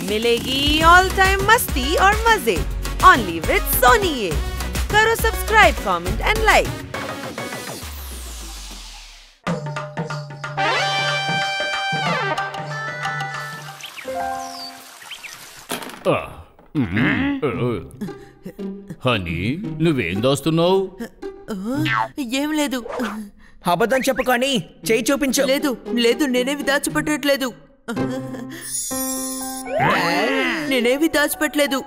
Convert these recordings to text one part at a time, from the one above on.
मिलेगी all time मस्ती और मजे ओनली विद सोनी ये। करो subscribe, comment and like. Honey నువ్వేం దాస్తున్నావు? ఏం లేదు. అబద్ధం చెప్పు కానీ చేయి చూపించు. లేదు లేదు, నేనేవి దాచిపెట్టట్లేదు. నేనేవి దాచిపెట్టలేదు.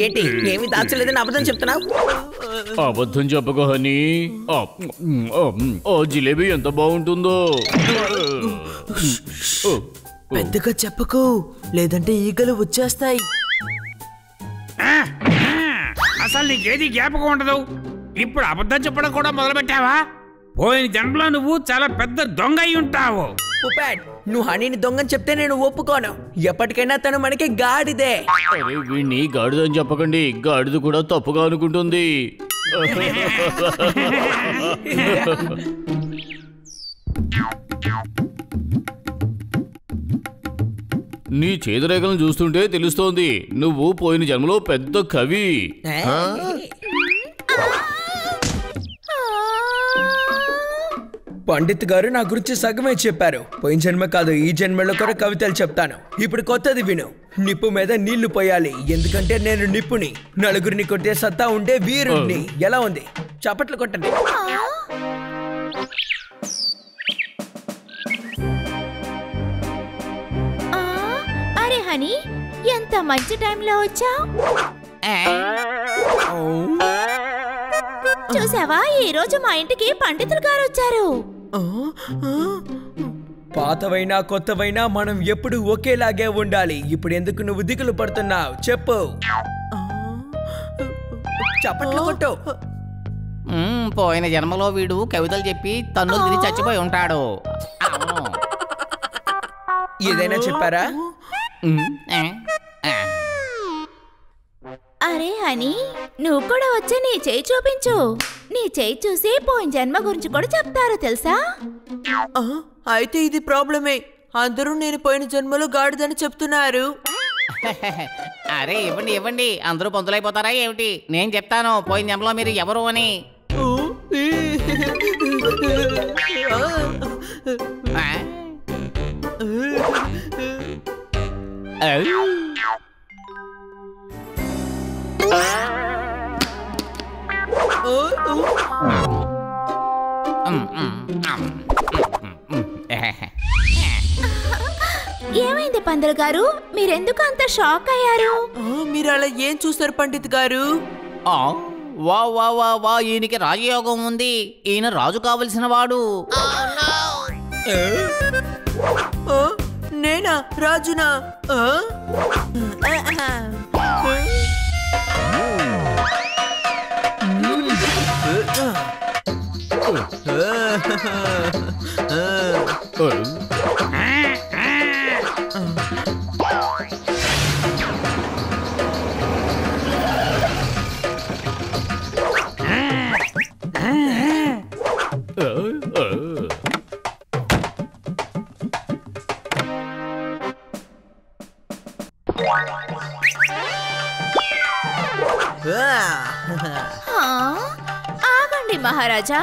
ఏంటి ఏమి దాచలేదని అబద్ధం చెప్తున్నావు? అబద్ధం చెప్పకు హనీ. జిలేబీ ఎంత బాగుంటుందో. పెద్దగా చెప్పకు, లేదంటే ఈగలు వచ్చేస్తాయి. అసలు నీకేది జ్ఞాపకం ఉండదు. ఇప్పుడు అబద్ధం చెప్పడం కూడా మొదలు పెట్టావా? పోయిన జన్మలో నువ్వు చాలా పెద్ద దొంగ అయి ఉంటావు. నువ్వు హనీని దొంగని చెప్తే నేను ఒప్పుకోను. ఎప్పటికైనా తను మనకి గాడిదే. వీడిని గాడిదని చెప్పకండి, గాడిద కూడా తప్పుగా అనుకుంటుంది. నీ చేతురేఖలను చూస్తుంటే తెలుస్తోంది నువ్వు పోయిన జన్మలో పెద్ద కవి. పండిత్ గారు నా గురించి సగమే చెప్పారు. పోయిన జన్మ కాదు, ఈ జన్మలో కూడా కవితలు చెప్తాను. ఇప్పుడు కొత్తది విను. నిప్పు మీద నీళ్లు పోయాలి, ఎందుకంటే నేను నిప్పుని. నలుగురిని కొట్టే సత్తా ఉండే వీరుణ్ణి. ఎలా ఉంది? చప్పట్లు కొట్టండి. అరే హనీ, ఎంత మంచి టైంలో వచ్చావు. చూసావా, ఈ రోజు మా ఇంటికి పండితులు గారు వచ్చారు. పాతవైనా కొత్తవైనా మనం ఎప్పుడు ఒకేలాగే ఉండాలి. ఇప్పుడు ఎందుకు నువ్వు దిగులు పడుతున్నావు? చెప్పు. చప్పట్లు కొట్టు. పోయిన జన్మలో వీడు కవితలు చెప్పి తన్నులు తిని చచ్చిపోయి ఉంటాడు. ఏదైనా చెప్పారా? అరే హనీ, నువ్వు కూడా వచ్చి నీ చేయి చూపించు. నీ చేయి చూసి పోయిన జన్మ గురించి కూడా చెప్తారు తెలుసా? అయితే ఇది ప్రాబ్లమే. అందరూ నేను పోయిన జన్మలో గాడిదని చెప్తున్నారు. అరే ఇవ్వండి ఇవ్వండి, అందరూ పొందులైపోతారా ఏమిటి? నేను చెప్తాను పోయిన జన్మలో మీరు ఎవరు అని. ఏమైంది పంతులు గారు, మీరెందుకు అంత షాక్ అయ్యారు? మీరు అలా ఏం చూస్తారు పండిత్ గారు? వా వా వా వా, ఈయనకి రాజయోగం ఉంది. ఈయన రాజు కావలసిన వాడు. నేనా రాజునా? ఆగండి మహారాజా.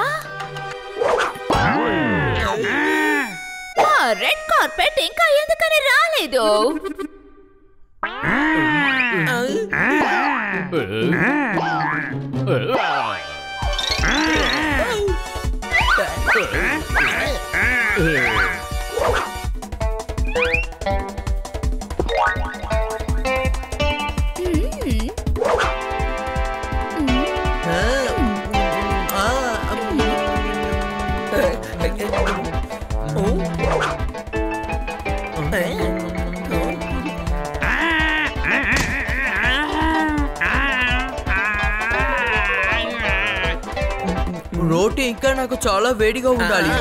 రెడ్ కార్పెట్ ఇంకా ఎందుకని రాలేదు? రోటీ ఇంకా నాకు చాలా వేడిగా ఉండాలి.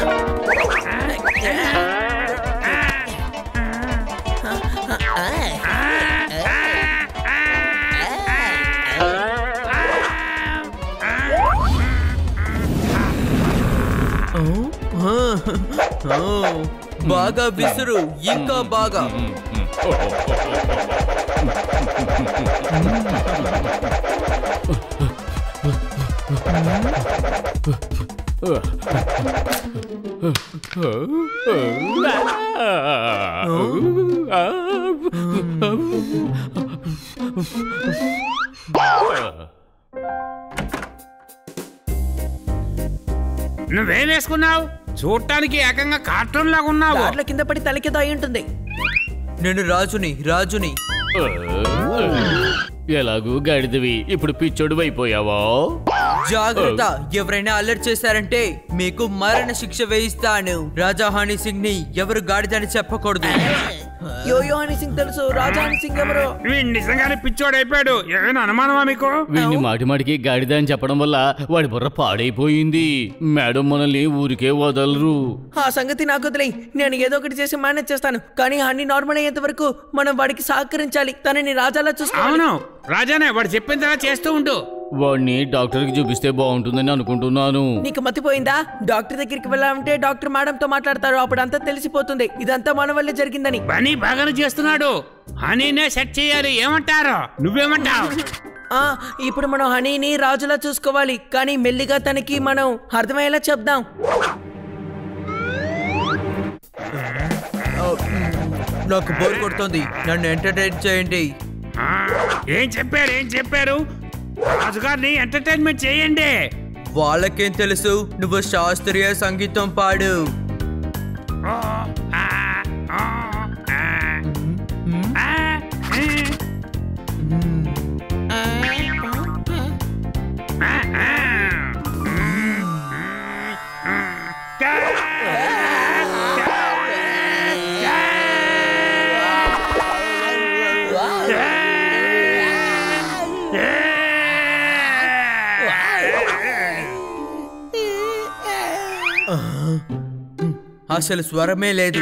బాగా విసురు, ఇంకా బాగా. నువ్వేం వేసుకున్నావు? చూడటానికి ఏకంగా కార్టూన్ లాగా ఉన్నావు. దాంట్లో కింద పడి తలకిదో అయి ఉంటుంది. నేను రాజుని. ఎలాగూ గాడిదవి, ఇప్పుడు పిచ్చోడు అయిపోయావా? జాగ్రత్త, ఎవరైనా అలర్ట్ చేశారంటే మీకు మరణ శిక్ష వేయిస్తాను. రాజా హనీ సింగ్ ని ఎవరు గాడిదని చెప్పకూడదు. యోయో హనీ సింగ్ తెలుసు, రాజా హనీ సింగ్ ఎవరు? వీడు నిజంగానే పిచ్చోడు అయిపోయాడు. ఏమైనా అనుమానమా మీకు? వీడిని మాటిమాటికి గాడిద అని చెప్పడం వల్ల వాడి బుర్ర పాడైపోయింది. మేడం మనల్ని ఊరికే వదలరు. ఆ సంగతి నాకు వదిలేయ్, నేను ఏదో ఒకటి చేసి మేనేజ్ చేస్తాను. కానీ హనీ నార్మల్ అయ్యేంత వరకు మనం వాడికి సహకరించాలి. తనని రాజాలా చూసుకోవాలి. అవును, రాజానే. వాడు చెప్పిన తర్వాత చేస్తూ ఉండు. వాడిని డాక్టర్ కి చూపిస్తే బాగుంటుందని అనుకుంటున్నాను. నీకు మతిపోయిందా? డాక్టర్ దగ్గరికి వెళ్ళాలంటే డాక్టర్ మేడంతో మాట్లాడతారు. అప్పుడు అంతా తెలిసిపోతుంది ఇదంతా మన వల్లే జరిగిందని. పని బాగానే చేస్తున్నాడు. హనీనే సెట్ చేయాలి. ఏమంటారు? నువ్వేమంటావు? ఇప్పుడు మనం హనీని రాజులా చూసుకోవాలి. కానీ మెల్లిగా తనకి మనం అర్థమయ్యేలా చెప్దాం. నాకు బోర్ కొడుతుంది, నన్ను ఎంటర్టైన్ చేయండి. ఏం చెప్పారు? రాజుగారిని ఎంటర్టైన్మెంట్ చేయండి. వాళ్ళకేం తెలుసు? నువ్వు శాస్త్రీయ సంగీతం పాడు. అసలు స్వరమే లేదు.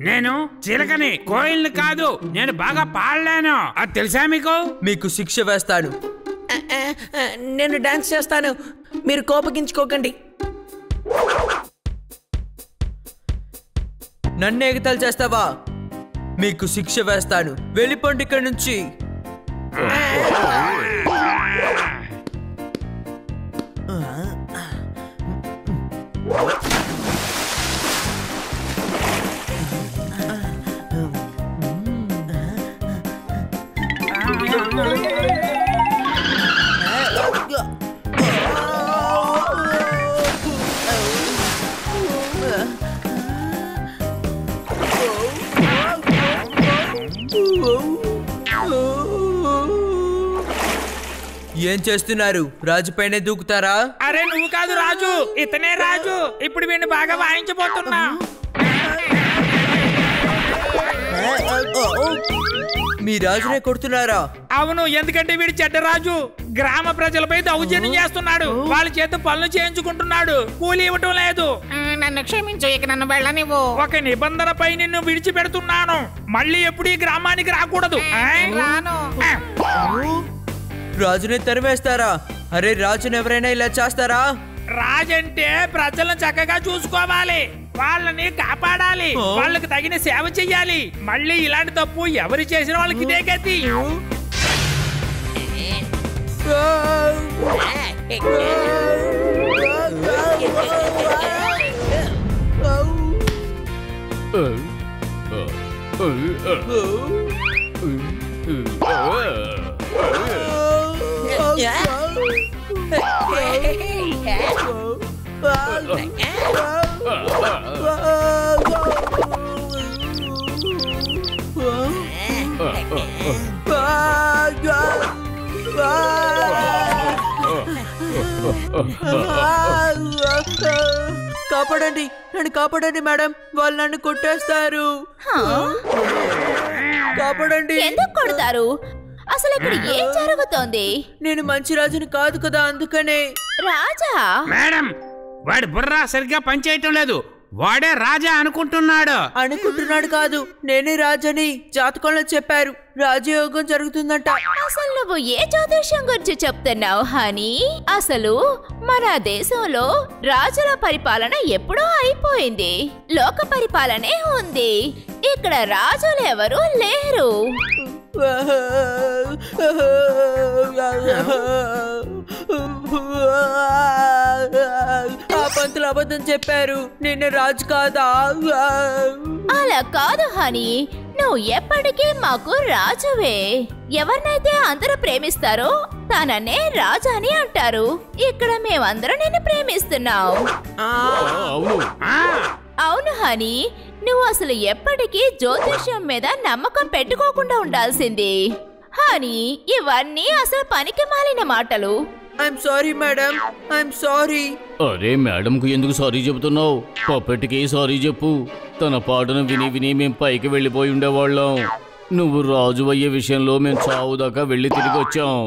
నేను చిలకని, కోయిల్ని కాదు. నేను బాగా పాడలేను. అది తెలుసా మీకు? మీకు శిక్ష వేస్తాను. నేను డాన్స్ చేస్తాను, మీరు కోపగించుకోకండి. నన్ను ఎగతాలు చేస్తావా? మీకు శిక్ష వేస్తాను. వెళ్ళిపోండి ఇక్కడి నుంచి. ఏం చేస్తున్నారు? రాజు పైన దూకుతారా? అరే నువ్వు కాదు రాజు, ఇతనే రాజు. ఇప్పుడు వీడిని బాగా వాయించబోతున్నా. మీ రాజునే కొడుతున్నారా? అవును, ఎందుకంటే వీడి చెడ్డ రాజు. గ్రామ ప్రజలపై దౌర్జన్యం చేస్తున్నాడు. వాళ్ళ చేత పనులు చేయించుకుంటున్నాడు. కూలి ఇవ్వటం లేదు. నన్ను క్షమించు, ఇక నన్ను వెళ్ళనివ్వు. ఒక నిబంధనపై నిన్ను విడిచిపెడుతున్నాను. మళ్ళీ ఎప్పుడు ఈ గ్రామానికి రాకూడదు. రాను. రాజుని తరివేస్తారా? అరే రాజుని ఎవరైనా ఇలా చేస్తారా? రాజంటే ప్రజలను చక్కగా చూసుకోవాలి, వాళ్ళని కాపాడాలి, వాళ్ళకి తగిన సేవ చెయ్యాలి. మళ్ళీ ఇలాంటి తప్పు ఎవరు చేసిన వాళ్ళకి ఇదే గతి. కాపాడండి, నన్ను కాపాడండి మేడం, వాళ్ళు నన్ను కొట్టేస్తారు. కాపాడండి. ఎందుకు కొడతారు? అసలు ఇక్కడ ఏం జరుగుతోంది? నేను మంచి రాజుని కాదు కదా, అందుకనే. రాజా మేడం, వాడి బుర్ర సరిగ్గా పనిచేయటం లేదు. వాడే రాజా అనుకుంటున్నాడు. అనుకుంటున్నాడు కాదు, నేనే రాజని జాతకంలో చెప్పారు. రాజయోగం జరుగుతుందంట. అసలు నువ్వు ఏ జ్యోతిష్యం గురించి చెప్తున్నావు హనీ? అసలు మన దేశంలో రాజుల పరిపాలన ఎప్పుడో అయిపోయింది. లోక పరిపాలనే ఉంది. ఇక్కడ రాజులు ఎవరు లేరు. ఆ పంతులు అబద్ధం చెప్పారు. నిన్న రాజు కాదా? అలా కాదు హనీ, నువ్వు ఎప్పటికీ మాకు రాజువే. ఎవరినైతే అందరూ ప్రేమిస్తారో తననే రాజు అని అంటారు. ఇక్కడ మేమందరం నిన్ను ప్రేమిస్తున్నాం. అవును. అవును హనీ, నువ్వు అసలు ఎప్పటికీ జ్యోతిష్యం మీద నమ్మకం పెట్టుకోకుండా ఉండాల్సింది. హనీ, ఇవన్నీ అసలు పనికి మాలిన మాటలు. I'm sorry madam, I'm sorry. అరే మేడంకు ఎందుకు సారీ చెబుతున్నావు? పప్పెట్టికి సారీ చెప్పు. తన పాటను విని విని మేం పైకి వెళ్ళిపోయి ఉండేవాళ్ళం. నువ్వు రాజు అయ్యే విషయంలో మేము చావు దాకా వెళ్ళి తిరిగి వచ్చాం.